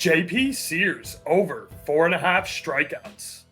JP Sears over 4.5 strikeouts.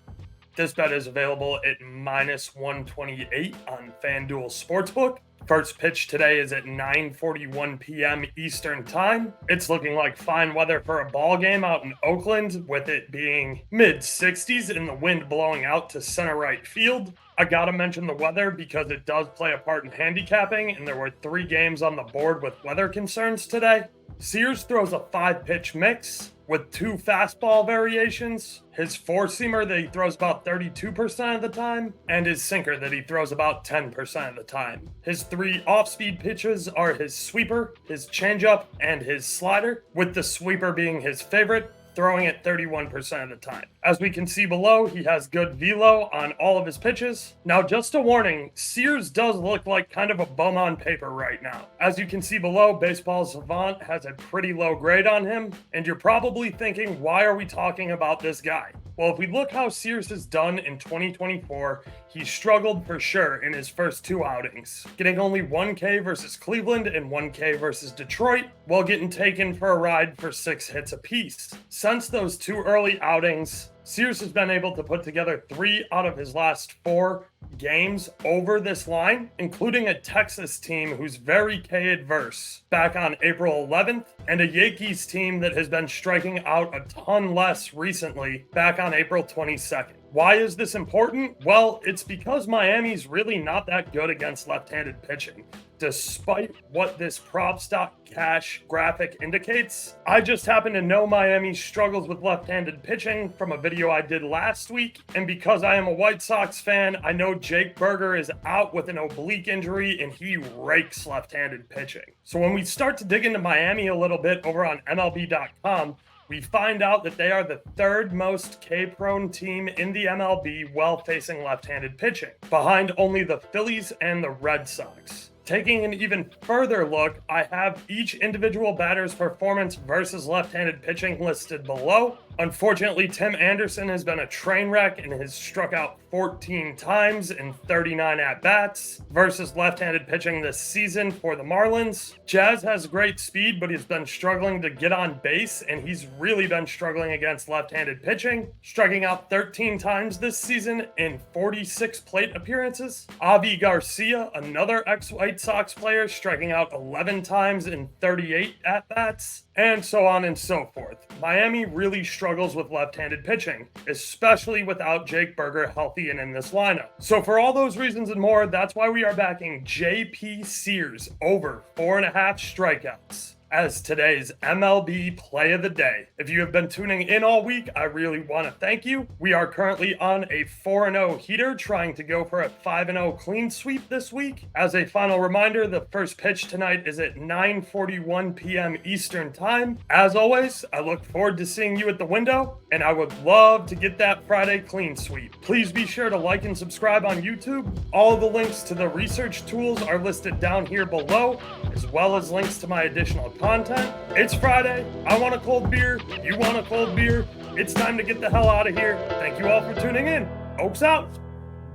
This bet is available at -128 on FanDuel Sportsbook. First pitch today is at 9:41 p.m. Eastern Time. It's looking like fine weather for a ball game out in Oakland, with it being mid-60s and the wind blowing out to center right field. I gotta mention the weather because it does play a part in handicapping, and there were 3 games on the board with weather concerns today. Sears throws a 5-pitch mix with 2 fastball variations, his 4-seamer that he throws about 32% of the time, and his sinker that he throws about 10% of the time. His 3 off-speed pitches are his sweeper, his changeup, and his slider, with the sweeper being his favorite, throwing it 31% of the time. As we can see below, he has good velo on all of his pitches. Now, just a warning, Sears does look like kind of a bum on paper right now. As you can see below, Baseball Savant has a pretty low grade on him, and you're probably thinking, why are we talking about this guy? Well, if we look how Sears has done in 2024, he struggled for sure in his first 2 outings, getting only 1K versus Cleveland and 1K versus Detroit, while getting taken for a ride for 6 hits apiece. Since those 2 early outings, Sears has been able to put together 3 out of his last 4 games over this line, including a Texas team who's very K-adverse back on April 11th, and a Yankees team that has been striking out a ton less recently back on April 22nd. Why is this important? Well, it's because Miami's really not that good against left-handed pitching, despite what this prop.cash graphic indicates. I just happen to know Miami struggles with left-handed pitching from a video I did last week, and because I am a White Sox fan, I know Jake Burger is out with an oblique injury and he rakes left-handed pitching. So when we start to dig into Miami a little bit over on MLB.com, we find out that they are the 3rd most K-prone team in the MLB while facing left-handed pitching, behind only the Phillies and the Red Sox. Taking an even further look, I have each individual batter's performance versus left-handed pitching listed below. Unfortunately, Tim Anderson has been a train wreck and has struck out 14 times in 39 at-bats versus left-handed pitching this season for the Marlins. Jazz has great speed, but he's been struggling to get on base, and he's really been struggling against left-handed pitching, striking out 13 times this season in 46 plate appearances. Avi Garcia, another ex-White Sox player, striking out 11 times in 38 at-bats, and so on and so forth. Miami really struggles with left-handed pitching, especially without Jake Burger healthy and in this lineup. So for all those reasons and more, that's why we are backing JP Sears over 4.5 strikeouts as today's MLB play of the day. If you have been tuning in all week, I really want to thank you. We are currently on a 4-0 heater, trying to go for a 5-0 clean sweep this week. As a final reminder, the first pitch tonight is at 9:41 p.m. Eastern Time. As always, I look forward to seeing you at the window, and I would love to get that Friday clean sweep. Please be sure to like and subscribe on YouTube. All of the links to the research tools are listed down here below, as well as links to my additional content. It's Friday. I want a cold beer. You want a cold beer. It's time to get the hell out of here. Thank you all for tuning in. Oaks out.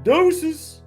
Deuces.